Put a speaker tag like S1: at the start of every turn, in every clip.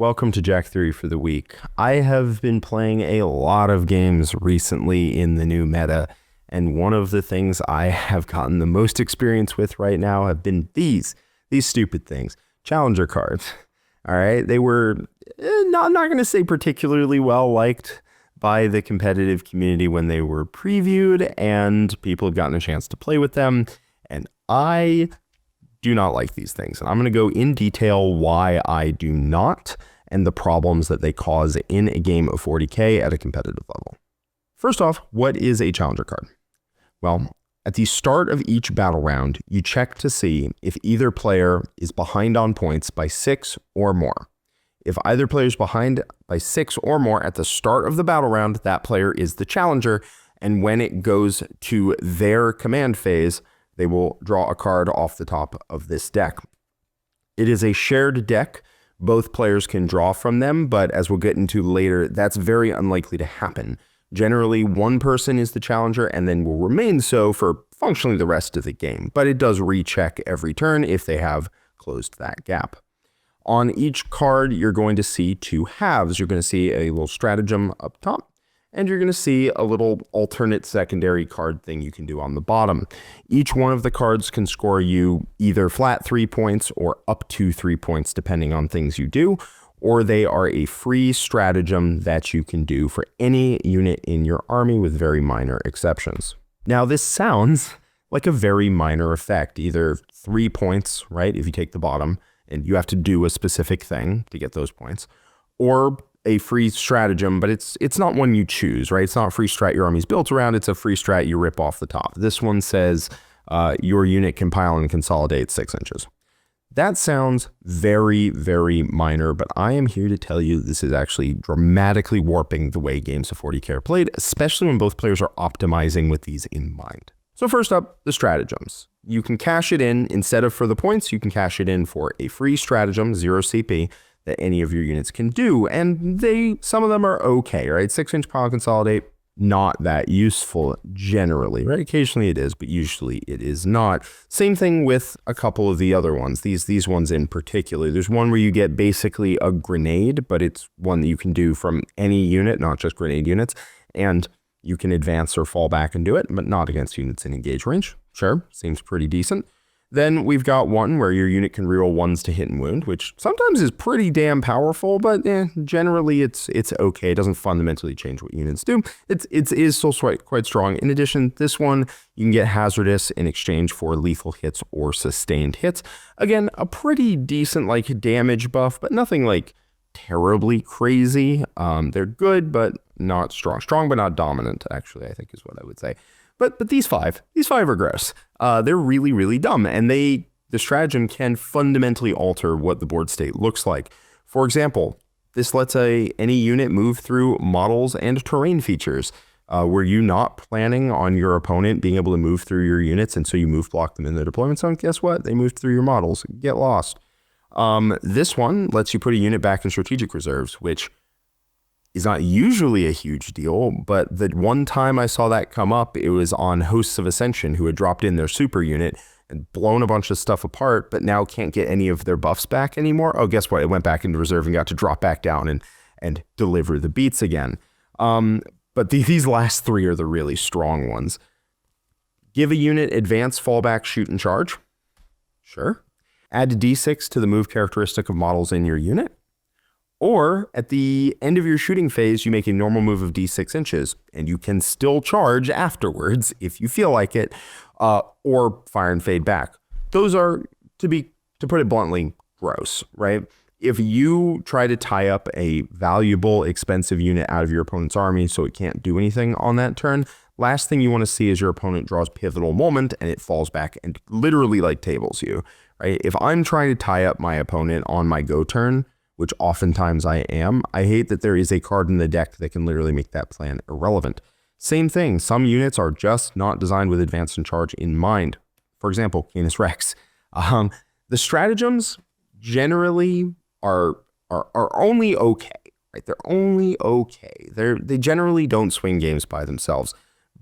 S1: Welcome to Jack Theory for the week. I have been playing a lot of games recently in the new meta, and one of the things I have gotten the most experience with right now have been these stupid things. Challenger cards. All right, they were not going to say particularly well liked by the competitive community when they were previewed, and people have gotten a chance to play with them, and I do not like these things. And I'm going to go in detail why I do not and the problems that they cause in a game of 40K at a competitive level. First off, what is a challenger card? Well, at the start of each battle round, you check to see if either player is behind on points by 6 or more. If either player is behind by 6 or more at the start of the battle round, that player is the challenger, and when it goes to their command phase, they will draw a card off the top of this deck. It is a shared deck. Both players can draw from them, but as we'll get into later, that's very unlikely to happen. Generally, one person is the challenger and then will remain so for functionally the rest of the game, but it does recheck every turn if they have closed that gap. On each card, you're going to see two halves. You're going to see a little stratagem up top, and you're going to see a little alternate secondary card thing you can do on the bottom. Each one of the cards can score you either flat 3 points or up to 3 points, depending on things you do, or they are a free stratagem that you can do for any unit in your army with very minor exceptions. Now, this sounds like a very minor effect, either 3 points, right, if you take the bottom, and you have to do a specific thing to get those points, or a free stratagem, but it's not one you choose, right? It's not a free strat your army's built around. It's a free strat you rip off the top. This one says your unit can pile and consolidate 6 inches. That sounds very, very minor, but I am here to tell you this is actually dramatically warping the way games of 40K are played, especially when both players are optimizing with these in mind. So first up, the stratagems. You can cash it in instead of for the points. You can cash it in for a free stratagem, 0 CP, that any of your units can do, and some of them are okay, right? 6-inch pile consolidate, not that useful generally, right? Occasionally it is, but usually it is not. Same thing with a couple of the other ones, these ones in particular. There's one where you get basically a grenade, but it's one that you can do from any unit, not just grenade units, and you can advance or fall back and do it, but not against units in engage range. Sure, seems pretty decent. Then we've got one where your unit can reroll 1s to hit and wound, which sometimes is pretty damn powerful, but generally it's okay. It doesn't fundamentally change what units do. It is still quite strong. In addition, this one, you can get hazardous in exchange for lethal hits or sustained hits. Again, a pretty decent like damage buff, but nothing like terribly crazy. They're good, but not strong. Strong, but not dominant, actually, I think is what I would say. But these five are gross. They're really, really dumb, and the stratagem can fundamentally alter what the board state looks like. For example, this lets any unit move through models and terrain features. Were you not planning on your opponent being able to move through your units, and so you move block them in the deployment zone? Guess what? They moved through your models. Get lost. This one lets you put a unit back in strategic reserves, which is not usually a huge deal, but the one time I saw that come up, it was on Hosts of Ascension, who had dropped in their super unit and blown a bunch of stuff apart, but now can't get any of their buffs back anymore. Oh, guess what? It went back into reserve and got to drop back down and deliver the beats again. But these last 3 are the really strong ones. Give a unit advance, fallback, shoot, and charge. Sure. Add D6 to the move characteristic of models in your unit. Or at the end of your shooting phase, you make a normal move of D6 inches, and you can still charge afterwards if you feel like it, or fire and fade back. Those are, to put it bluntly, gross, right? If you try to tie up a valuable, expensive unit out of your opponent's army so it can't do anything on that turn, last thing you want to see is your opponent draws pivotal moment and it falls back and literally like tables you, right? If I'm trying to tie up my opponent on my go turn, which oftentimes I am, I hate that there is a card in the deck that can literally make that plan irrelevant. Same thing, some units are just not designed with advance and charge in mind. For example, Canis Rex. The stratagems generally are only okay, right? They're only okay. They generally don't swing games by themselves.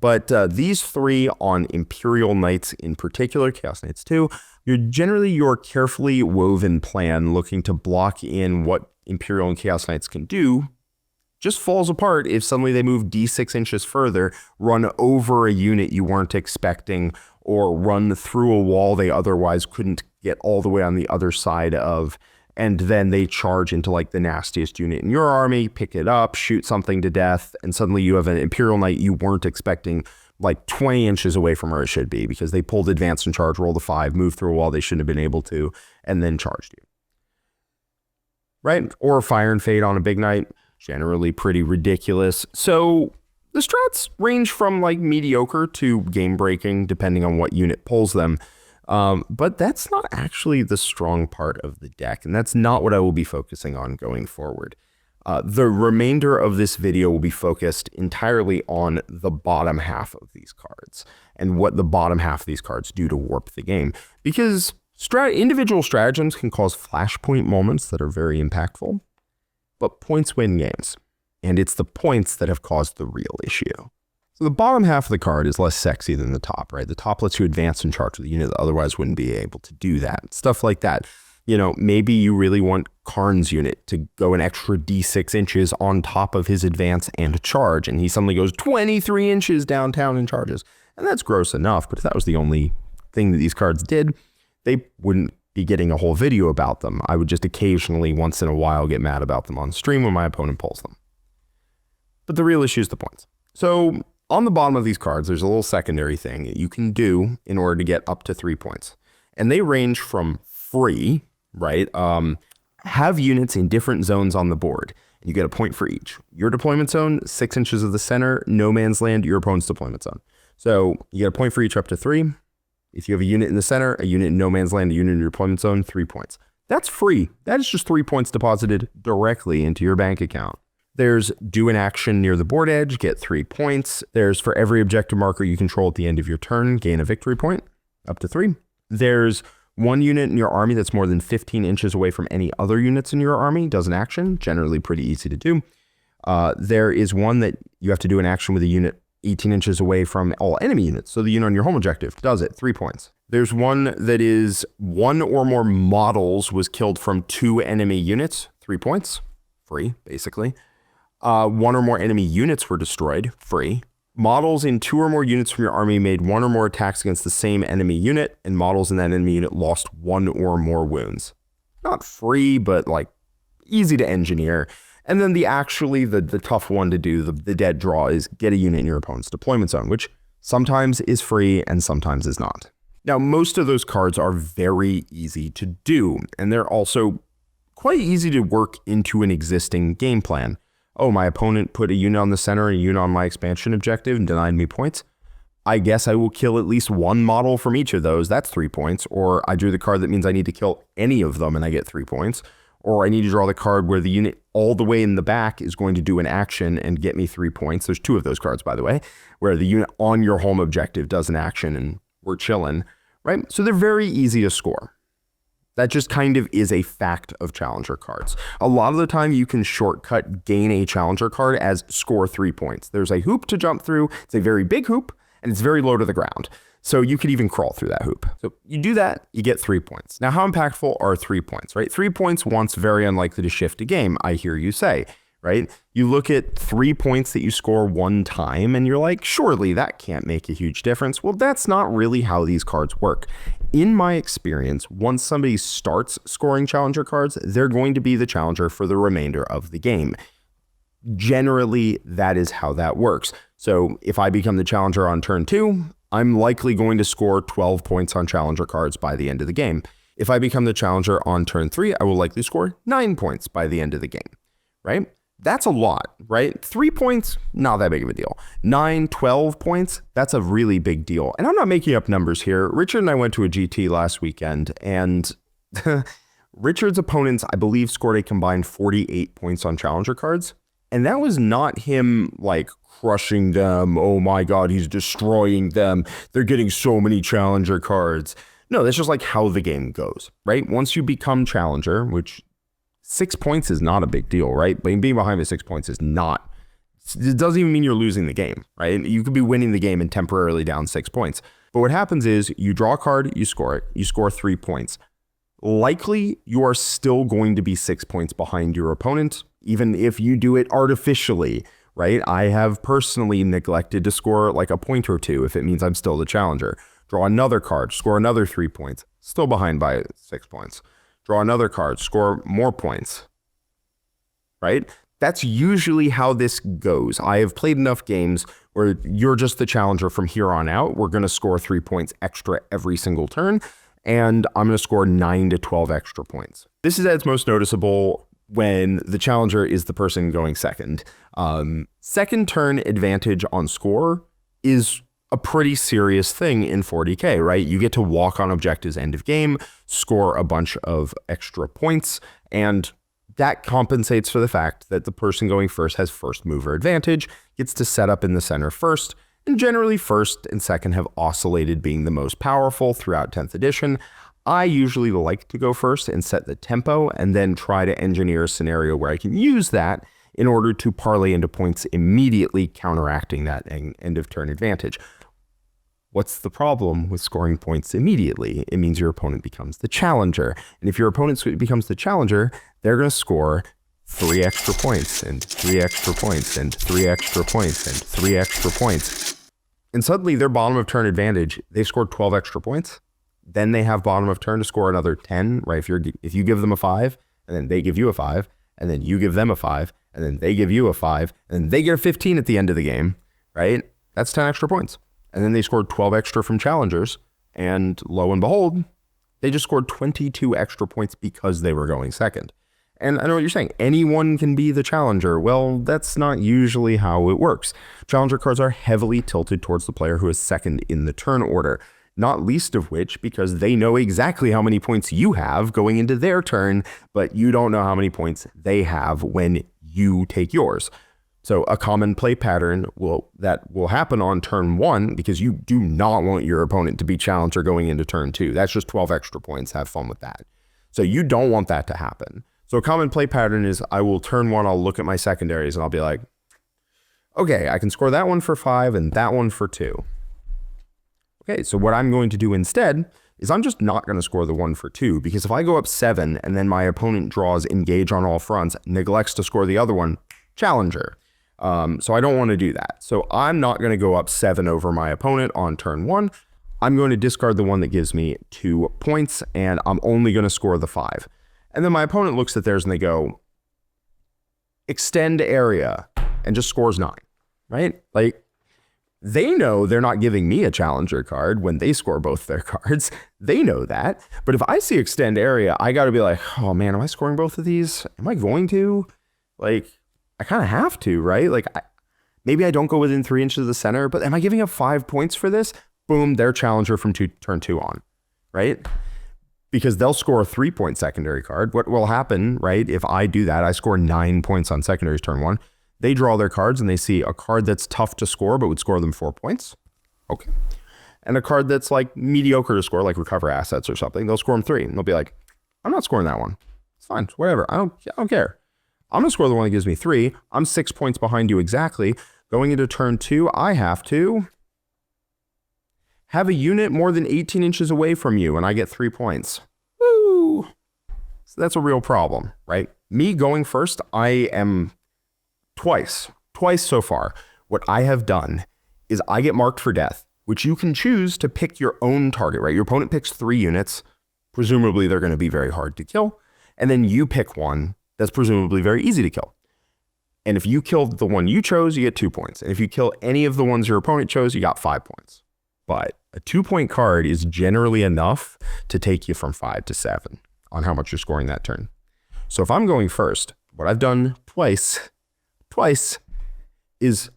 S1: But these 3 on Imperial Knights in particular, Chaos Knights too, you're generally your carefully woven plan looking to block in what Imperial and Chaos Knights can do just falls apart if suddenly they move d6 inches further, run over a unit you weren't expecting, or run through a wall they otherwise couldn't get all the way on the other side of, and then they charge into like the nastiest unit in your army, pick it up, shoot something to death, and suddenly you have an Imperial Knight you weren't expecting like 20 inches away from where it should be because they pulled advance and charge, rolled a 5, moved through a wall they shouldn't have been able to, and then charged you. Right? Or Fire and Fade on a big knight, generally pretty ridiculous. So the strats range from like mediocre to game breaking depending on what unit pulls them. But that's not actually the strong part of the deck, and that's not what I will be focusing on going forward. The remainder of this video will be focused entirely on the bottom half of these cards and what the bottom half of these cards do to warp the game. Because individual stratagems can cause flashpoint moments that are very impactful, but points win games. And it's the points that have caused the real issue. So the bottom half of the card is less sexy than the top, right? The top lets you advance and charge with a unit that otherwise wouldn't be able to do that. Stuff like that. You know, maybe you really want Karn's unit to go an extra d6 inches on top of his advance and charge, and he suddenly goes 23 inches downtown and charges. And that's gross enough, but if that was the only thing that these cards did, they wouldn't be getting a whole video about them. I would just occasionally, once in a while, get mad about them on stream when my opponent pulls them. But the real issue is the points. So on the bottom of these cards, there's a little secondary thing that you can do in order to get up to 3 points. And they range from free, right? Have units in different zones on the board. And you get a point for each. Your deployment zone, 6 inches of the center, no man's land, your opponent's deployment zone. So you get a point for each up to 3. If you have a unit in the center, a unit in no man's land, a unit in your deployment zone, 3 points. That's free. That is just 3 points deposited directly into your bank account. There's do an action near the board edge, get 3 points. There's for every objective marker you control at the end of your turn, gain a victory point, up to 3. There's one unit in your army that's more than 15 inches away from any other units in your army, does an action, generally pretty easy to do. There is one that you have to do an action with a unit 18 inches away from all enemy units. So the unit on your home objective does it, 3 points. There's one that is one or more models was killed from 2 enemy units, 3 points, free, basically. One or more enemy units were destroyed, free. Models in 2 or more units from your army made 1 or more attacks against the same enemy unit, and models in that enemy unit lost 1 or more wounds. Not free, but like easy to engineer. And then the tough one to do, the dead draw, is get a unit in your opponent's deployment zone, which sometimes is free and sometimes is not. Now, most of those cards are very easy to do, and they're also quite easy to work into an existing game plan. Oh, my opponent put a unit on the center and a unit on my expansion objective and denied me points. I guess I will kill at least one model from each of those. That's 3 points. Or I drew the card that means I need to kill any of them and I get 3 points. Or I need to draw the card where the unit all the way in the back is going to do an action and get me 3 points. There's 2 of those cards, by the way, where the unit on your home objective does an action and we're chilling, right? So they're very easy to score. That just kind of is a fact of challenger cards. A lot of the time you can shortcut gain a challenger card as score 3 points. There's a hoop to jump through. It's a very big hoop and it's very low to the ground. So you could even crawl through that hoop. So you do that, you get 3 points. Now, how impactful are 3 points, right? 3 points once, very unlikely to shift a game, I hear you say, right? You look at 3 points that you score one time and you're like, surely that can't make a huge difference. Well, that's not really how these cards work. In my experience, once somebody starts scoring challenger cards, they're going to be the challenger for the remainder of the game. Generally, that is how that works. So if I become the challenger on turn 2, I'm likely going to score 12 points on challenger cards by the end of the game. If I become the challenger on turn 3, I will likely score 9 points by the end of the game, right? That's a lot, right? 3 points, not that big of a deal. 9, 12 points, that's a really big deal. And I'm not making up numbers here. Richard and I went to a GT last weekend, and Richard's opponents, I believe, scored a combined 48 points on challenger cards. And that was not him like crushing them. Oh my God, he's destroying them. They're getting so many challenger cards. No, that's just like how the game goes, right? Once you become challenger, which 6 points is not a big deal, right? Being behind with 6 points is not, it doesn't even mean you're losing the game, right? You could be winning the game and temporarily down 6 points. But what happens is you draw a card, you score it, you score 3 points. likely you are still going to be 6 points behind your opponent, even if you do it artificially, right? I have personally neglected to score like a point or two if it means I'm still the challenger. Draw another card, score another 3 points, still behind by 6 points. Draw another card, score more points, right? That's usually how this goes. I have played enough games where you're just the challenger from here on out. We're going to score 3 points extra every single turn, and I'm going to score 9 to 12 extra points. This is at its most noticeable when the challenger is the person going second. Second turn advantage on score is a pretty serious thing in 40K, right? You get to walk on objectives end of game, score a bunch of extra points, and that compensates for the fact that the person going first has first mover advantage, gets to set up in the center first, and generally first and second have oscillated being the most powerful throughout 10th edition. I usually like to go first and set the tempo and then try to engineer a scenario where I can use that in order to parlay into points immediately counteracting that end of turn advantage. What's the problem with scoring points immediately? It means your opponent becomes the challenger. And if your opponent becomes the challenger, they're going to score 3 extra points and 3 extra points and 3 extra points and 3 extra points. And suddenly their bottom of turn advantage, they scored 12 extra points. Then they have bottom of turn to score another 10, right? If you give them a 5 and then they give you a 5 and then you give them a 5 and then they give you a 5 and then they get a 15 at the end of the game, right? That's 10 extra points. And then they scored 12 extra from challengers, and lo and behold, they just scored 22 extra points because they were going second. And I know what you're saying, anyone can be the challenger. Well, that's not usually how it works. Challenger cards are heavily tilted towards the player who is second in the turn order, not least of which because they know exactly how many points you have going into their turn, but you don't know how many points they have when you take yours. So a common play pattern that will happen on turn 1, because you do not want your opponent to be challenger going into turn 2. That's just 12 extra points. Have fun with that. So you don't want that to happen. So a common play pattern is I will turn 1, I'll look at my secondaries and I'll be like, okay, I can score that one for 5 and that one for 2. Okay, so what I'm going to do instead is I'm just not going to score the 1 for 2, because if I go up 7 and then my opponent draws engage on all fronts, neglects to score the other one, challenger. So I don't want to do that. So I'm not going to go up 7 over my opponent on turn 1. I'm going to discard the one that gives me 2 points, and I'm only going to score the 5. And then my opponent looks at theirs and they go, extend area, and just scores 9, right? Like, they know they're not giving me a challenger card when they score both their cards. They know that. But if I see extend area, I got to be like, oh man, am I scoring both of these? Am I going to? Like, I kind of have to, right? Like, maybe I don't go within 3 inches of the center, but am I giving up 5 points for this? Boom, they're challenger from turn 2 on, right? Because they'll score a 3-point secondary card. What will happen, right, if I do that, I score 9 points on secondaries turn 1. They draw their cards and they see a card that's tough to score, but would score them 4 points. Okay. And a card that's like mediocre to score, like recover assets or something, they'll score them 3. And they'll be like, I'm not scoring that one. It's fine, whatever. I don't care. I'm going to score the one that gives me 3. I'm 6 points behind you exactly. Going into turn 2, I have to have a unit more than 18 inches away from you, and I get 3 points. Woo! So that's a real problem, right? Me going first, I am twice so far. What I have done is I get marked for death, which you can choose to pick your own target, right? Your opponent picks 3 units. Presumably, they're going to be very hard to kill. And then you pick one that's presumably very easy to kill. And if you killed the one you chose, you get 2 points. And if you kill any of the ones your opponent chose, you got 5 points. But a 2-point card is generally enough to take you from 5 to 7 on how much you're scoring that turn. So if I'm going first, what I've done twice is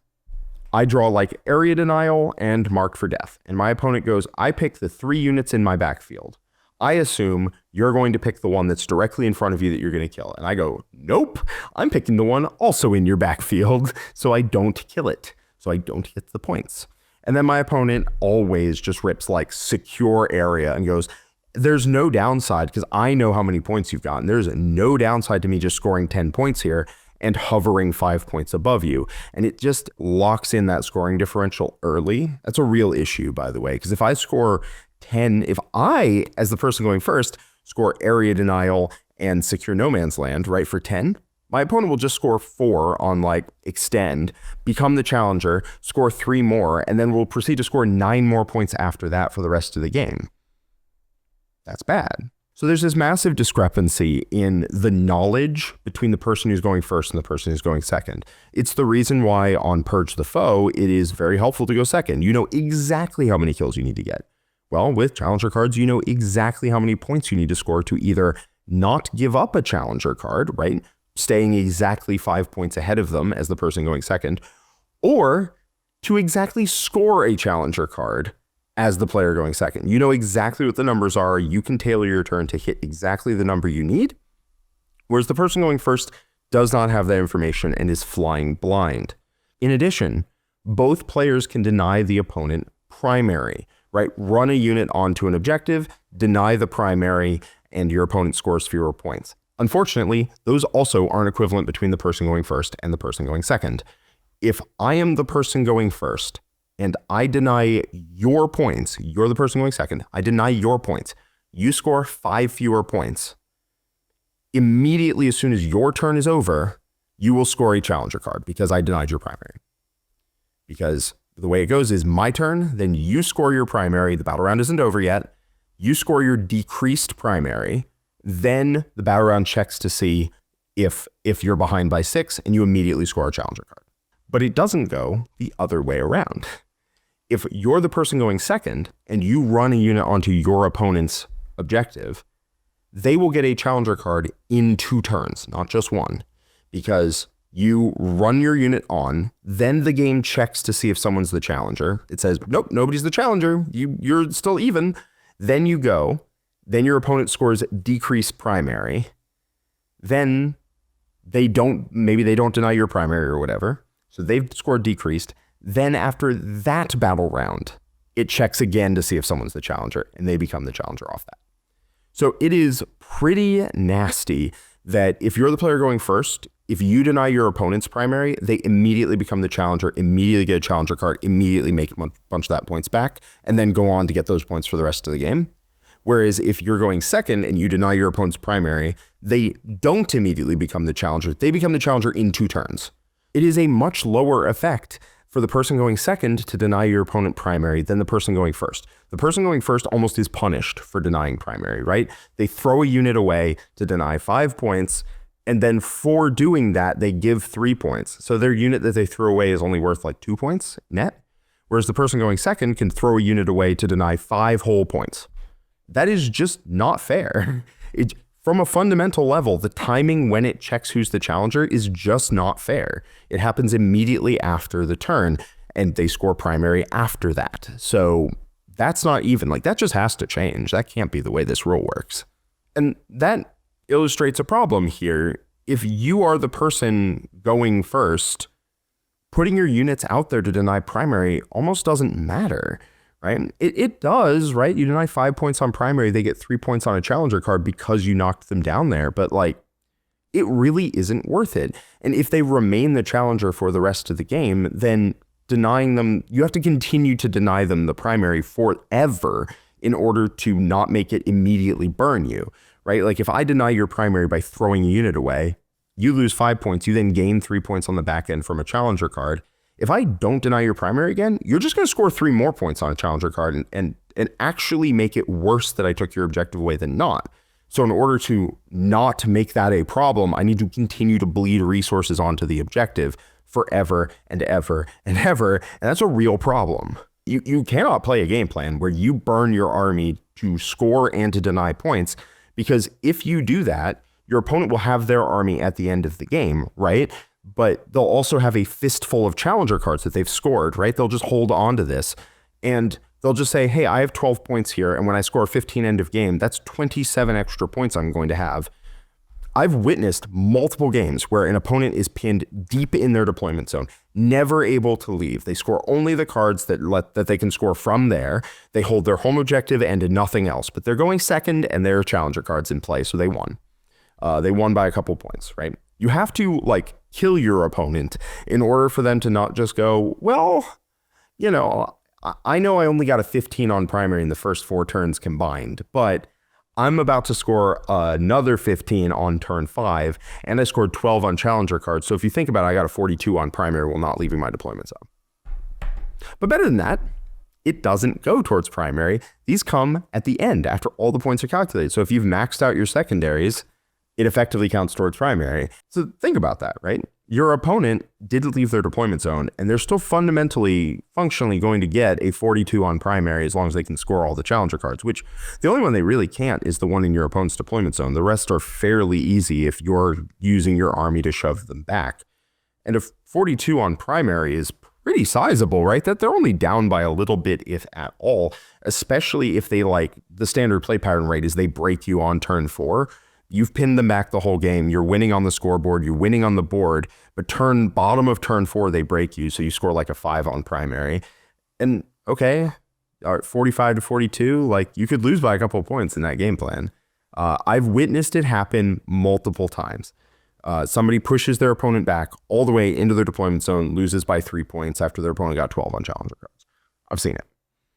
S1: I draw like area denial and marked for death. And my opponent goes, I pick the 3 units in my backfield. I assume you're going to pick the one that's directly in front of you that you're going to kill. And I go, nope, I'm picking the one also in your backfield, so I don't kill it. So I don't get the points. And then my opponent always just rips like secure area and goes, there's no downside because I know how many points you've gotten. There's no downside to me just scoring 10 points here and hovering 5 points above you. And it just locks in that scoring differential early. That's a real issue, by the way, because if I score 10, if I, as the person going first, score area denial, and secure no man's land, right, for 10, my opponent will just score 4 on like extend, become the challenger, score 3 more, and then will proceed to score 9 more points after that for the rest of the game. That's bad. So there's this massive discrepancy in the knowledge between the person who's going first and the person who's going second. It's the reason why on Purge the Foe, it is very helpful to go second. You know exactly how many kills you need to get. Well, with challenger cards, you know exactly how many points you need to score to either not give up a challenger card, right? Staying exactly 5 points ahead of them as the person going second, or to exactly score a challenger card as the player going second. You know exactly what the numbers are. You can tailor your turn to hit exactly the number you need, whereas the person going first does not have that information and is flying blind. In addition, both players can deny the opponent primary, right? Run a unit onto an objective, deny the primary, and your opponent scores fewer points. Unfortunately, those also aren't equivalent between the person going first and the person going second. If I am the person going first, and I deny your points, you're the person going second, I deny your points, you score 5 fewer points. Immediately as soon as your turn is over, you will score a challenger card because I denied your primary. Because the way it goes is my turn, then you score your primary, the battle round isn't over yet, you score your decreased primary, then the battle round checks to see if you're behind by 6, and you immediately score a challenger card. But it doesn't go the other way around. If you're the person going second and you run a unit onto your opponent's objective, they will get a challenger card in 2 turns, not just 1, because you run your unit on, then the game checks to see if someone's the challenger. It says, nope, nobody's the challenger. You're still even. Then you go, then your opponent scores decreased primary. Then maybe they don't deny your primary or whatever. So they've scored decreased. Then after that battle round, it checks again to see if someone's the challenger, and they become the challenger off that. So it is pretty nasty that if you're the player going first, if you deny your opponent's primary, they immediately become the challenger, immediately get a challenger card, immediately make a bunch of that points back, and then go on to get those points for the rest of the game. Whereas if you're going second and you deny your opponent's primary, they don't immediately become the challenger. They become the challenger in 2 turns. It is a much lower effect for the person going second to deny your opponent primary than the person going first. The person going first almost is punished for denying primary, right? They throw a unit away to deny 5 points, and then for doing that, they give 3 points. So their unit that they threw away is only worth like 2 points net, whereas the person going second can throw a unit away to deny 5 whole points. That is just not fair. From a fundamental level, the timing when it checks who's the challenger is just not fair. It happens immediately after the turn, and they score primary after that. So that's not even, like, that just has to change. That can't be the way this rule works. And that illustrates a problem here. If you are the person going first, putting your units out there to deny primary almost doesn't matter. Right? It does, right? You deny 5 points on primary, they get 3 points on a challenger card because you knocked them down there. But like, it really isn't worth it. And if they remain the challenger for the rest of the game, then denying them, you have to continue to deny them the primary forever in order to not make it immediately burn you, right? Like if I deny your primary by throwing a unit away, you lose 5 points, you then gain 3 points on the back end from a challenger card. If I don't deny your primary again, you're just going to score 3 more points on a challenger card and actually make it worse that I took your objective away than not. So in order to not make that a problem, I need to continue to bleed resources onto the objective forever and ever and ever. And that's a real problem. You cannot play a game plan where you burn your army to score and to deny points, because if you do that, your opponent will have their army at the end of the game, right? But they'll also have a fistful of challenger cards that they've scored, right? They'll just hold on to this and they'll just say, hey, I have 12 points here. And when I score 15 end of game, that's 27 extra points I'm going to have. I've witnessed multiple games where an opponent is pinned deep in their deployment zone, never able to leave. They score only the cards that they can score from there. They hold their home objective and nothing else, but they're going second and their challenger cards in play. So they won. They won by a couple points, right? You have to like kill your opponent in order for them to not just go, well, you know I only got a 15 on primary in the first 4 turns combined, but I'm about to score another 15 on turn 5, and I scored 12 on challenger cards. So if you think about it, I got a 42 on primary while not leaving my deployments up. But better than that, it doesn't go towards primary. These come at the end after all the points are calculated. So if you've maxed out your secondaries, it effectively counts towards primary. So think about that, right? Your opponent didn't leave their deployment zone, and they're still functionally going to get a 42 on primary as long as they can score all the challenger cards, which the only one they really can't is the one in your opponent's deployment zone. The rest are fairly easy if you're using your army to shove them back. And a 42 on primary is pretty sizable, right? That they're only down by a little bit, if at all, especially if they the standard play pattern rate is they break you on turn 4. You've pinned them back the whole game. You're winning on the scoreboard. You're winning on the board. But bottom of turn 4, they break you. So you score like a 5 on primary. And okay, 45 to 42, you could lose by a couple of points in that game plan. I've witnessed it happen multiple times. Somebody pushes their opponent back all the way into their deployment zone, loses by 3 points after their opponent got 12 on challenger cards. I've seen it.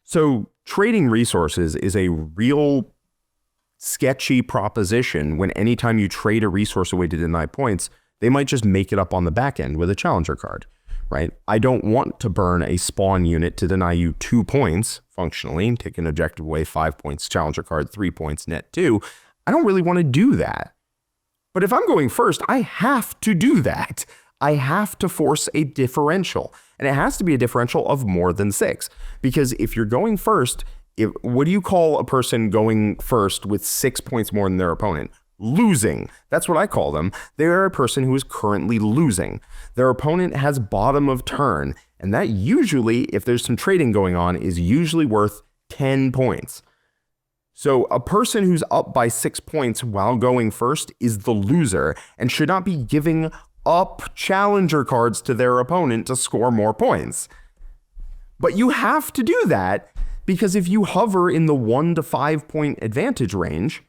S1: So trading resources is a real sketchy proposition when anytime you trade a resource away to deny points, they might just make it up on the back end with a challenger card, right? I don't want to burn a spawn unit to deny you 2 points functionally, take an objective away, 5 points, challenger card, 3 points, net 2. I don't really want to do that. But if I'm going first, I have to do that. I have to force a differential, and it has to be a differential of more than 6, because if you're going first, what do you call a person going first with 6 points more than their opponent? Losing. That's what I call them. They are a person who is currently losing. Their opponent has bottom of turn, and that usually, if there's some trading going on, is usually worth 10 points. So a person who's up by 6 points while going first is the loser and should not be giving up challenger cards to their opponent to score more points. But you have to do that, because if you hover in the 1 to 5 point advantage range,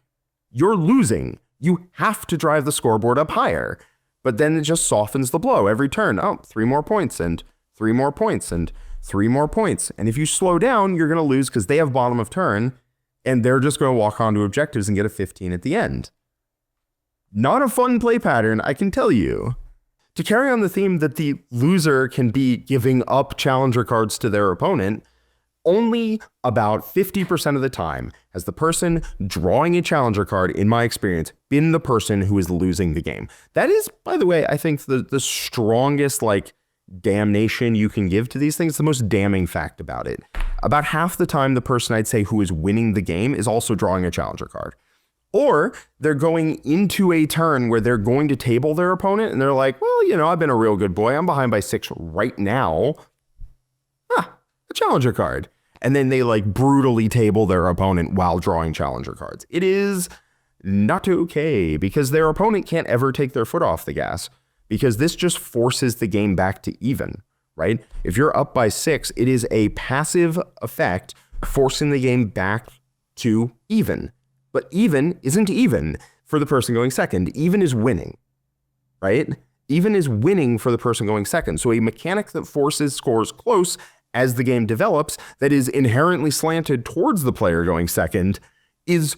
S1: you're losing. You have to drive the scoreboard up higher. But then it just softens the blow every turn. Oh, 3 more points and 3 more points and 3 more points. And if you slow down, you're going to lose because they have bottom of turn and they're just going to walk onto objectives and get a 15 at the end. Not a fun play pattern, I can tell you. To carry on the theme that the loser can be giving up challenger cards to their opponent, only about 50% of the time has the person drawing a challenger card, in my experience, been the person who is losing the game. That is, by the way, I think the strongest damnation you can give to these things, the most damning fact about it. About half the time, the person I'd say who is winning the game is also drawing a challenger card. Or they're going into a turn where they're going to table their opponent and they're like, well, I've been a real good boy. I'm behind by 6 right now. A challenger card. And then they brutally table their opponent while drawing challenger cards. It is not okay because their opponent can't ever take their foot off the gas, because this just forces the game back to even, right? If you're up by 6, it is a passive effect forcing the game back to even. But even isn't even for the person going second. Even is winning, right? Even is winning for the person going second. So a mechanic that forces scores close as the game develops, that is inherently slanted towards the player going second, is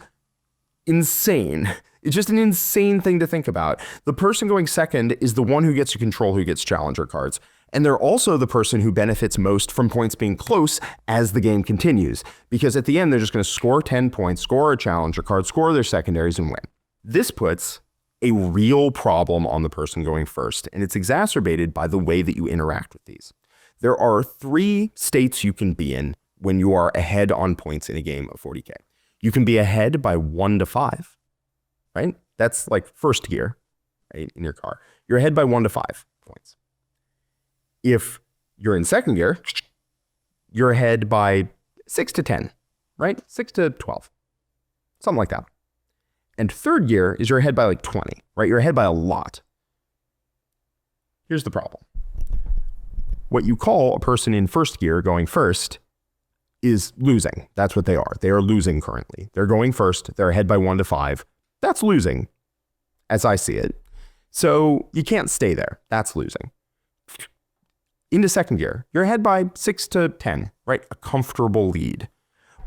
S1: insane. It's just an insane thing to think about. The person going second is the one who gets to control who gets challenger cards. And they're also the person who benefits most from points being close as the game continues. Because at the end, they're just going to score 10 points, score a challenger card, score their secondaries, and win. This puts a real problem on the person going first, and it's exacerbated by the way that you interact with these. There are 3 states you can be in when you are ahead on points in a game of 40K. You can be ahead by 1 to 5, right? That's first gear, right, in your car. You're ahead by 1 to 5 points. If you're in second gear, you're ahead by 6 to 10, right? 6 to 12, something like that. And third gear is you're ahead by 20, right? You're ahead by a lot. Here's the problem. What you call a person in first gear going first is losing. That's what they are. They are losing currently. They're going first. They're ahead by 1 to 5. That's losing, as I see it. So you can't stay there. That's losing. Into second gear, you're ahead by 6 to 10, right? A comfortable lead.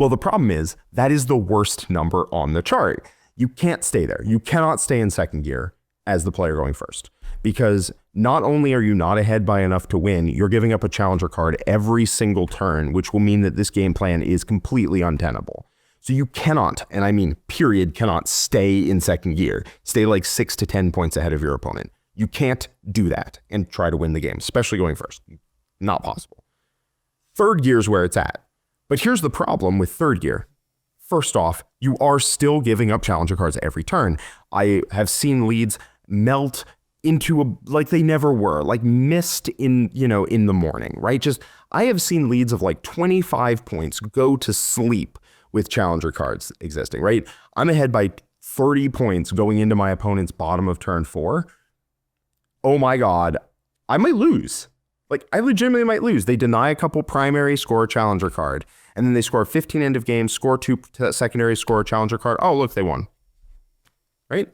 S1: Well, the problem is that is the worst number on the chart. You can't stay there. You cannot stay in second gear as the player going first, because not only are you not ahead by enough to win, you're giving up a challenger card every single turn, which will mean that this game plan is completely untenable. So you cannot, and I mean period, cannot stay in second gear. Stay like 6 to 10 points ahead of your opponent. You can't do that and try to win the game, especially going first. Not possible. Third gear is where it's at. But here's the problem with third gear. First off, you are still giving up challenger cards every turn. I have seen leads melt into like they never were, like mist in the morning, right? I have seen leads of like 25 points go to sleep with challenger cards existing, right? I'm ahead by 30 points going into my opponent's bottom of turn 4. Oh my God, I might lose. Like, I legitimately might lose. They deny a couple primary, score a challenger card, and then they score 15 end of game, score 2 secondary, score a challenger card. Oh, look, they won. Right?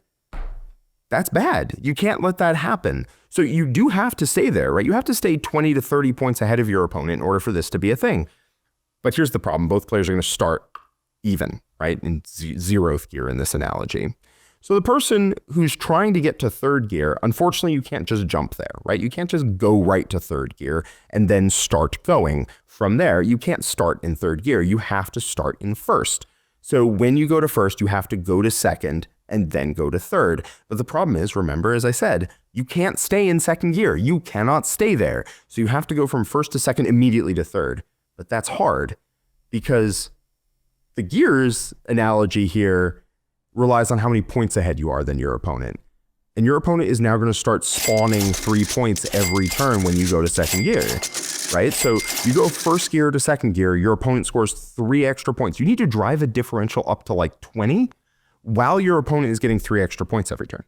S1: That's bad. You can't let that happen. So you do have to stay there, right? You have to stay 20 to 30 points ahead of your opponent in order for this to be a thing. But here's the problem. Both players are going to start even, right? In zeroth gear in this analogy. So the person who's trying to get to third gear, unfortunately, you can't just jump there, right? You can't just go right to third gear and then start going. From there, you can't start in third gear. You have to start in first. So when you go to first, you have to go to second and then go to third. But the problem is, remember, as I said, you can't stay in second gear. You cannot stay there. So you have to go from first to second immediately to third. But that's hard because the gears analogy here relies on how many points ahead you are than your opponent. And your opponent is now going to start spawning 3 points every turn when you go to second gear, right? So you go first gear to second gear, your opponent scores 3 extra points. You need to drive a differential up to like 20 while your opponent is getting 3 extra points every turn.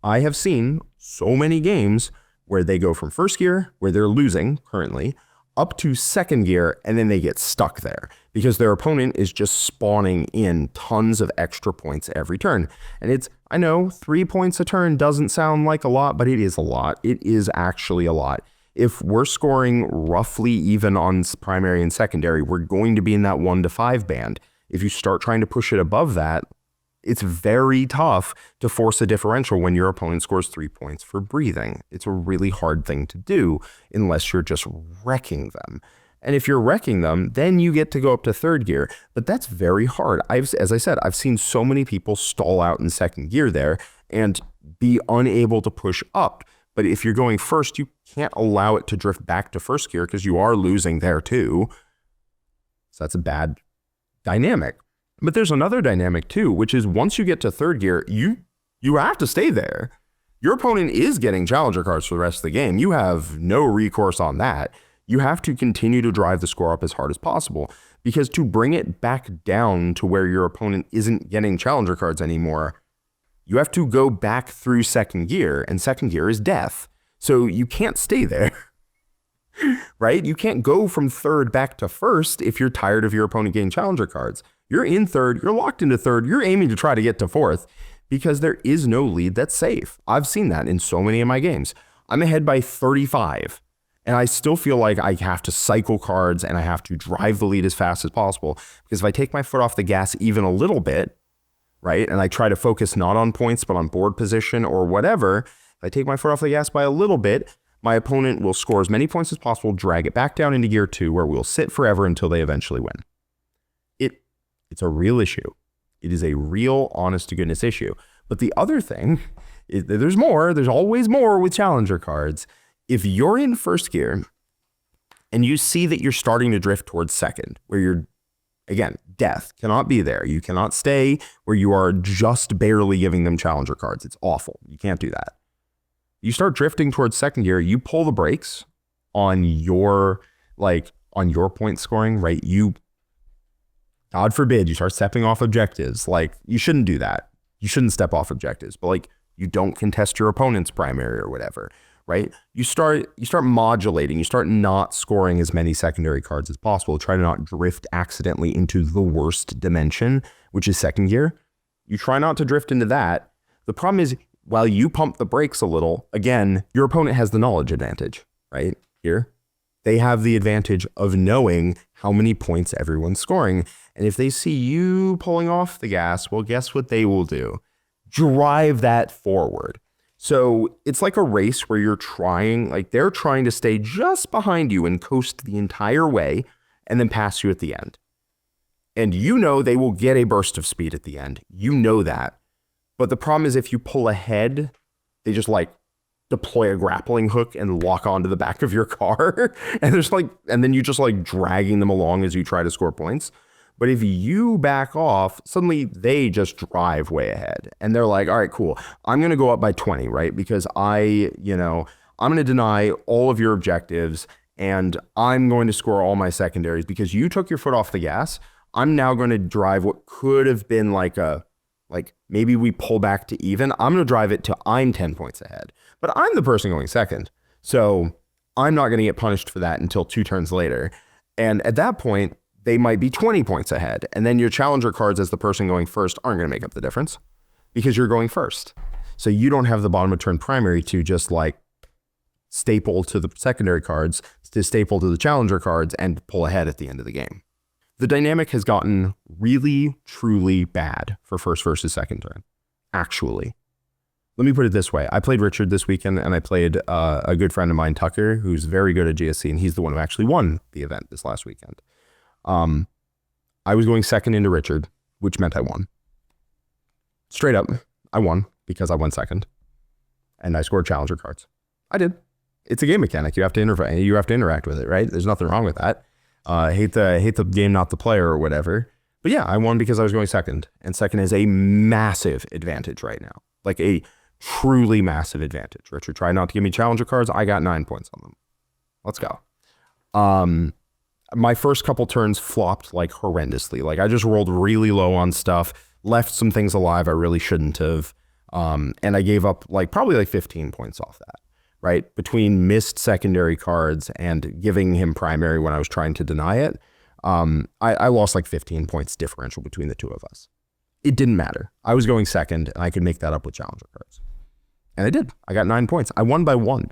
S1: I have seen so many games where they go from first gear, where they're losing currently, up to second gear, and then they get stuck there because their opponent is just spawning in tons of extra points every turn. And I know 3 points a turn doesn't sound like a lot, but it is a lot. It is actually a lot. If we're scoring roughly even on primary and secondary, we're going to be in that 1 to 5 band. If you start trying to push it above that, it's very tough to force a differential when your opponent scores 3 points for breathing. It's a really hard thing to do unless you're just wrecking them. And if you're wrecking them, then you get to go up to third gear. But that's very hard. As I said, I've seen so many people stall out in second gear there and be unable to push up. But if you're going first, you can't allow it to drift back to first gear because you are losing there too. So that's a bad dynamic. But there's another dynamic too, which is once you get to third gear, you have to stay there. Your opponent is getting challenger cards for the rest of the game. You have no recourse on that. You have to continue to drive the score up as hard as possible because to bring it back down to where your opponent isn't getting challenger cards anymore, you have to go back through second gear, and second gear is death. So you can't stay there, right? You can't go from third back to first if you're tired of your opponent getting challenger cards. You're in third, you're locked into third, you're aiming to try to get to fourth because there is no lead that's safe. I've seen that in so many of my games. I'm ahead by 35 and I still feel like I have to cycle cards and I have to drive the lead as fast as possible because if I take my foot off the gas even a little bit, right, and I try to focus not on points but on board position or whatever, if I take my foot off the gas by a little bit, my opponent will score as many points as possible, drag it back down into gear 2 where we'll sit forever until they eventually win. It's a real issue. It is a real, honest to goodness issue. But the other thing is that there's more. There's always more with challenger cards. If you're in first gear and you see that you're starting to drift towards second, where you're, again, death cannot be there. You cannot stay where you are just barely giving them challenger cards. It's awful. You can't do that. You start drifting towards second gear, you pull the brakes on your point scoring, right? God forbid you start stepping off objectives. Like, you shouldn't do that. You shouldn't step off objectives, but like, you don't contest your opponent's primary or whatever, right? You start modulating, you start not scoring as many secondary cards as possible. Try to not drift accidentally into the worst dimension, which is second gear. You try not to drift into that. The problem is, while you pump the brakes a little, again, your opponent has the knowledge advantage, right? Here, they have the advantage of knowing how many points everyone's scoring. And if they see you pulling off the gas, well, guess what they will do? Drive that forward. So it's like a race where you're trying, like they're trying to stay just behind you and coast the entire way and then pass you at the end. And you know they will get a burst of speed at the end. You know that. But the problem is if you pull ahead, they just like deploy a grappling hook and lock onto the back of your car. And then you just like dragging them along as you try to score points. But if you back off, suddenly they just drive way ahead. And they're like, all right, cool. I'm going to go up by 20, right? Because I'm going to deny all of your objectives and I'm going to score all my secondaries because you took your foot off the gas. I'm now going to drive what could have been like maybe we pull back to even. I'm going to drive it to I'm 10 points ahead. But I'm the person going second. So I'm not going to get punished for that until 2 turns later. And at that point, they might be 20 points ahead. And then your challenger cards as the person going first aren't going to make up the difference because you're going first. So you don't have the bottom of turn primary to just like staple to the secondary cards, to staple to the challenger cards and pull ahead at the end of the game. The dynamic has gotten really, truly bad for first versus second turn. Actually, let me put it this way. I played Richard this weekend and I played a good friend of mine, Tucker, who's very good at GSC, and he's the one who actually won the event this last weekend. I was going second into Richard, which meant I won. Straight up, I won because I won second and I scored challenger cards. I did. It's a game mechanic. You have to interact with it, right? There's nothing wrong with that. Hate the game, not the player or whatever. But yeah, I won because I was going second, and second is a massive advantage right now. Like a truly massive advantage. Richard tried not to give me challenger cards. I got 9 points on them. Let's go. My first couple turns flopped like horrendously. Like I just rolled really low on stuff, left some things alive I really shouldn't have. And I gave up probably like 15 points off that, right? Between missed secondary cards and giving him primary when I was trying to deny it. I lost like 15 points differential between the two of us. It didn't matter. I was going second and I could make that up with challenger cards. And I did. I got 9 points. I won by 1.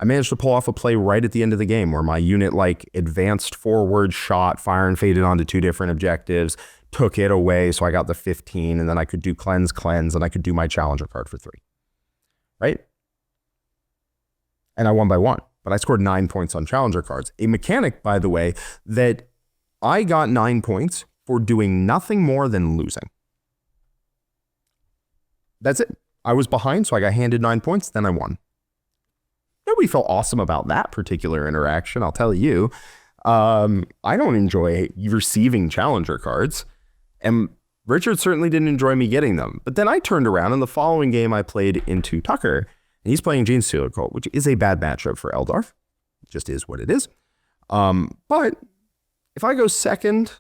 S1: I managed to pull off a play right at the end of the game where my unit advanced forward, shot, fire and faded onto 2 different objectives, took it away. So I got the 15 and then I could do cleanse, and I could do my challenger card for 3, right? And I won by 1, but I scored 9 points on challenger cards. A mechanic, by the way, that I got 9 points for doing nothing more than losing. That's it. I was behind, so I got handed 9 points, then I won. Nobody felt awesome about that particular interaction, I'll tell you. I don't enjoy receiving challenger cards, and Richard certainly didn't enjoy me getting them. But then I turned around, and the following game I played into Tucker, and he's playing Genestealer Cult, which is a bad matchup for Eldarf. It just is what it is. But if I go second,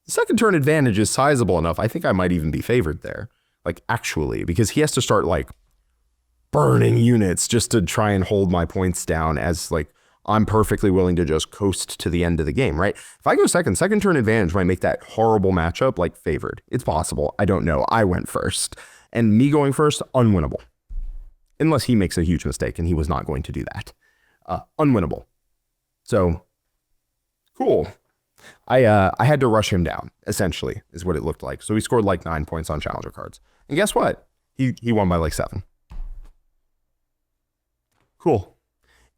S1: the second turn advantage is sizable enough. I think I might even be favored there. Actually, because he has to start burning units just to try and hold my points down as I'm perfectly willing to just coast to the end of the game, right? If I go second turn advantage might make that horrible matchup favored. It's possible. I don't know. I went first. And me going first, unwinnable. Unless he makes a huge mistake, and he was not going to do that. Unwinnable. So, cool. I had to rush him down, essentially, is what it looked like. So he scored 9 points on challenger cards. And guess what? He won by 7. Cool.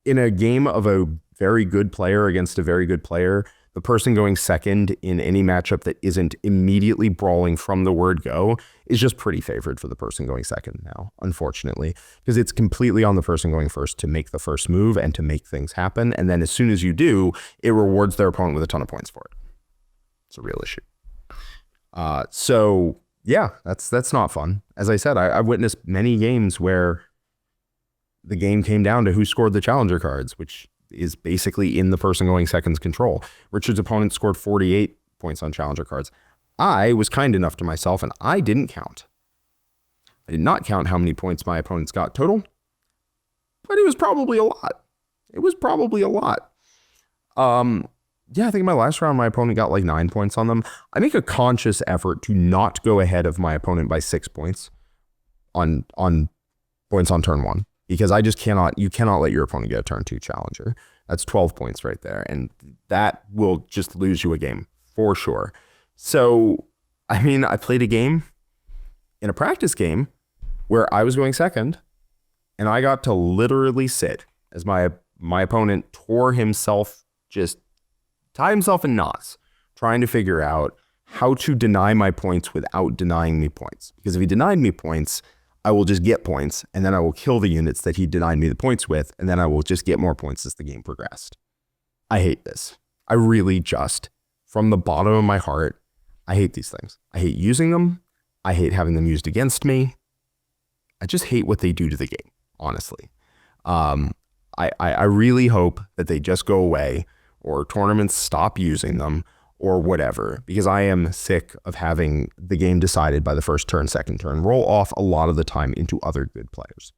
S1: In a game of a very good player against a very good player, the person going second in any matchup that isn't immediately brawling from the word go is just pretty favored for the person going second now, unfortunately, because it's completely on the person going first to make the first move and to make things happen. And then as soon as you do, it rewards their opponent with a ton of points for it. It's a real issue. So yeah, that's not fun. As I said, I've witnessed many games where the game came down to who scored the challenger cards, which is basically in the person going second's control. Richard's opponent scored 48 points on challenger cards. I was kind enough to myself and I didn't count. I did not count how many points my opponents got total, but it was probably a lot. Yeah, I think in my last round, my opponent got 9 points on them. I make a conscious effort to not go ahead of my opponent by 6 points on points on turn 1. because you cannot let your opponent get a turn 2 challenger. That's 12 points right there. And that will just lose you a game for sure. So, I mean, I played a game in a practice game where I was going second and I got to literally sit as my opponent tied himself in knots, trying to figure out how to deny my points without denying me points. Because if he denied me points, I will just get points, and then I will kill the units that he denied me the points with, and then I will just get more points as the game progressed. I hate this. I really just, from the bottom of my heart, I hate these things. I hate using them. I hate having them used against me. I just hate what they do to the game, honestly. I really hope that they just go away, or tournaments stop using them, or whatever, because I am sick of having the game decided by the first turn, second turn, roll off a lot of the time into other good players.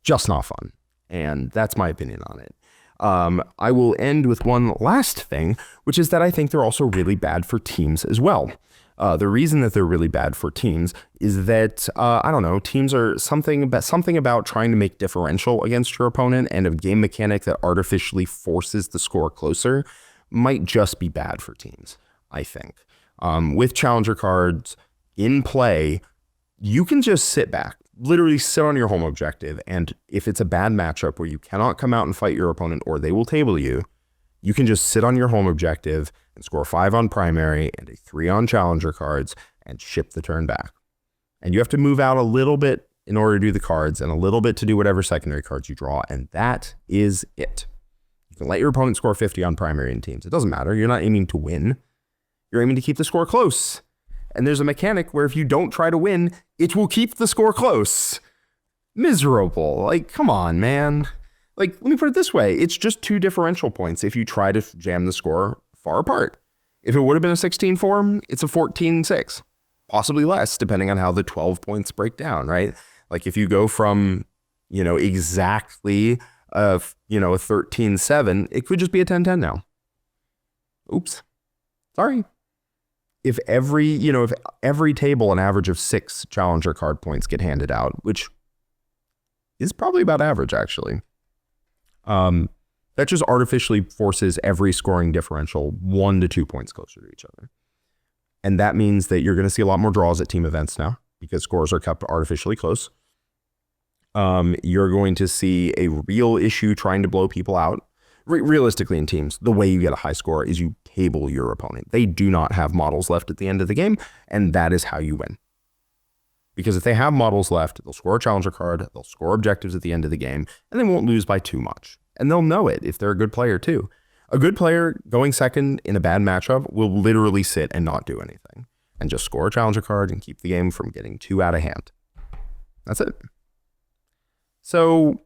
S1: Just not fun. And that's my opinion on it. I will end with one last thing, which is that I think they're also really bad for teams as well. The reason that they're really bad for teams is that, I don't know, teams are something about trying to make differential against your opponent, and a game mechanic that artificially forces the score closer might just be bad for teams, I think. With challenger cards in play, you can just sit back, literally sit on your home objective, and if it's a bad matchup where you cannot come out and fight your opponent or they will table you, you can just sit on your home objective and score 5 on primary and a 3 on challenger cards and ship the turn back. And you have to move out a little bit in order to do the cards and a little bit to do whatever secondary cards you draw, and that is it. You can let your opponent score 50 on primary in teams. It doesn't matter. You're not aiming to win. You're aiming to keep the score close. And there's a mechanic where if you don't try to win, it will keep the score close. Miserable. Like, come on, man. Like, let me put it this way. It's just 2 differential points if you try to jam the score far apart. If it would have been a 16-4, it's a 14-6. Possibly less, depending on how the 12 points break down, right? Like, if you go from, exactly a 13-7, it could just be a 10-10 now. Oops. Sorry. If every table an average of 6 challenger card points get handed out, which is probably about average, actually, that just artificially forces every scoring differential 1 to 2 points closer to each other. And that means that you're going to see a lot more draws at team events now because scores are kept artificially close. You're going to see a real issue trying to blow people out. Realistically, in teams, the way you get a high score is you table your opponent. They do not have models left at the end of the game, and that is how you win. Because if they have models left, they'll score a challenger card, they'll score objectives at the end of the game, and they won't lose by too much. And they'll know it if they're a good player too. A good player going second in a bad matchup will literally sit and not do anything and just score a challenger card and keep the game from getting too out of hand. That's it. So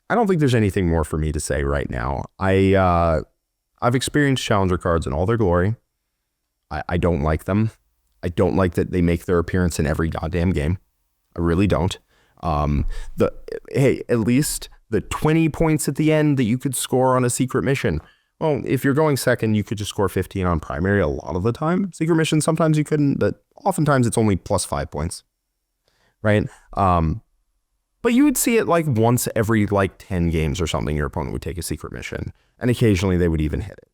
S1: I don't think there's anything more for me to say right now. I've experienced challenger cards in all their glory. I don't like them. I don't like that they make their appearance in every goddamn game. I really don't. At least the 20 points at the end that you could score on a secret mission. Well, if you're going second, you could just score 15 on primary a lot of the time. Secret mission, sometimes you couldn't, but oftentimes it's only plus 5 points, right? But you would see it like once every 10 games or something, your opponent would take a secret mission, and occasionally they would even hit it.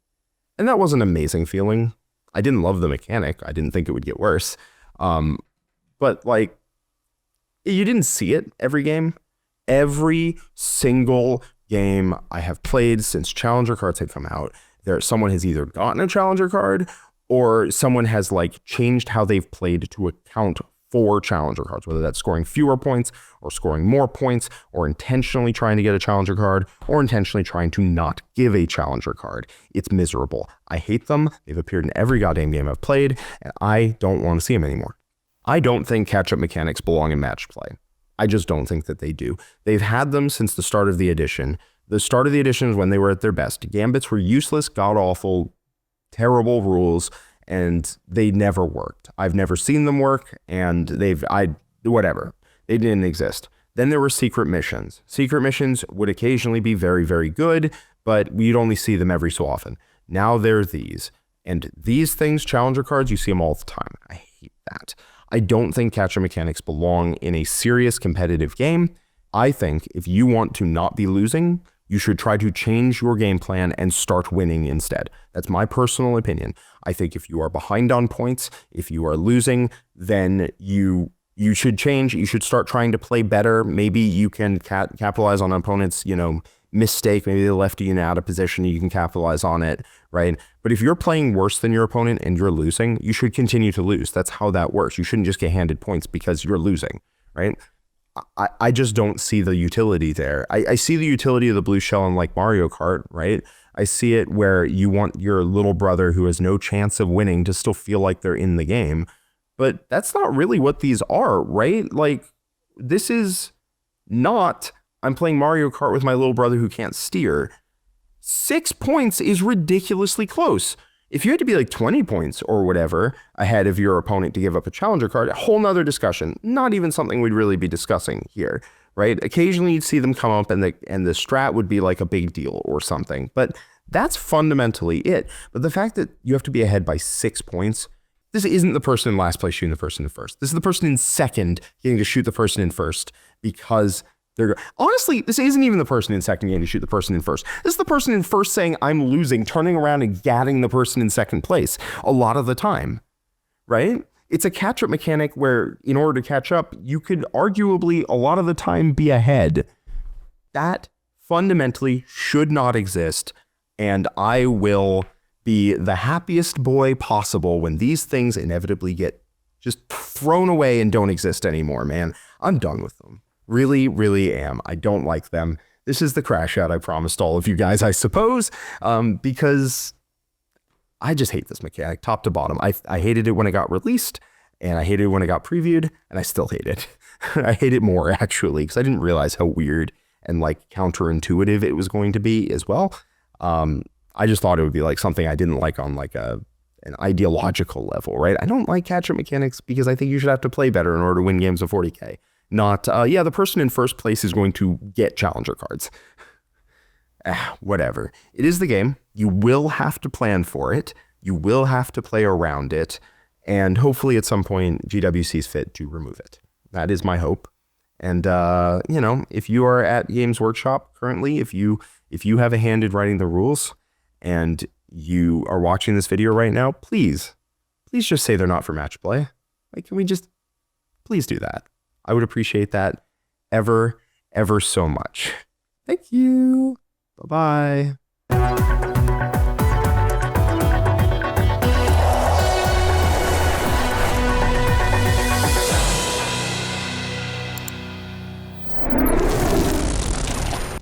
S1: And that was an amazing feeling. I didn't love the mechanic. I didn't think it would get worse. But you didn't see it every game. Every single game I have played since challenger cards have come out, someone has either gotten a challenger card or someone has changed how they've played to account for challenger cards, whether that's scoring fewer points or scoring more points or intentionally trying to get a challenger card or intentionally trying to not give a challenger card. It's miserable. I hate them. They've appeared in every goddamn game I've played, and I don't want to see them anymore. I don't think catch-up mechanics belong in match play. I just don't think that they do. They've had them since the start of the edition. The start of the edition is when they were at their best. Gambits were useless, god-awful, terrible rules, and they never worked. I've never seen them work, and whatever. They didn't exist. Then there were secret missions. Secret missions would occasionally be very, very good, but we'd only see them every so often. Now there are these. And these things, challenger cards, you see them all the time. I hate that. I don't think catch-up mechanics belong in a serious competitive game, I think if you want to not be losing, you should try to change your game plan and start winning instead. That's my personal opinion. I think if you are behind on points, if you are losing, then you should change. You should start trying to play better. Maybe you can capitalize on opponents, mistake. Maybe they left you out of position. You can capitalize on it, right? But if you're playing worse than your opponent and you're losing, you should continue to lose. That's how that works. You shouldn't just get handed points because you're losing, right? I just don't see the utility there. I see the utility of the blue shell in like Mario Kart, right? I see it where you want your little brother who has no chance of winning to still feel like they're in the game. But that's not really what these are, right? Like, this is not, I'm playing Mario Kart with my little brother who can't steer. 6 points is ridiculously close. If you had to be like 20 points or whatever ahead of your opponent to give up a challenger card, a whole nother discussion. Not even something we'd really be discussing here, right? Occasionally you'd see them come up and the strat would be like a big deal or something, but that's fundamentally it. But the fact that you have to be ahead by 6 points, this isn't the person in last place shooting the person in first. This is the person in second getting to shoot the person in first because honestly, this isn't even the person in second getting to shoot the person in first. This is the person in first saying, I'm losing, turning around and gatting the person in second place a lot of the time, right? It's a catch-up mechanic where in order to catch up, you could arguably a lot of the time be ahead. That fundamentally should not exist, and I will be the happiest boy possible when these things inevitably get just thrown away and don't exist anymore, man. I'm done with them. Really, really am. I don't like them. This is the crash out I promised all of you guys, I suppose, because I just hate this mechanic top to bottom. I hated it when it got released, and I hated it when it got previewed, and I still hate it. I hate it more, actually, because I didn't realize how weird and like counterintuitive it was going to be as well. I just thought it would be like something I didn't like on like an ideological level, right? I don't like catch-up mechanics because I think you should have to play better in order to win games of 40K. Not, the person in first place is going to get challenger cards. Whatever. It is the game. You will have to plan for it. You will have to play around it. And hopefully at some point, GW sees fit to remove it. That is my hope. And, if you are at Games Workshop currently, if you have a hand in writing the rules and you are watching this video right now, please just say they're not for match play. Like, can we just please do that? I would appreciate that ever so much. Thank you. Bye-bye.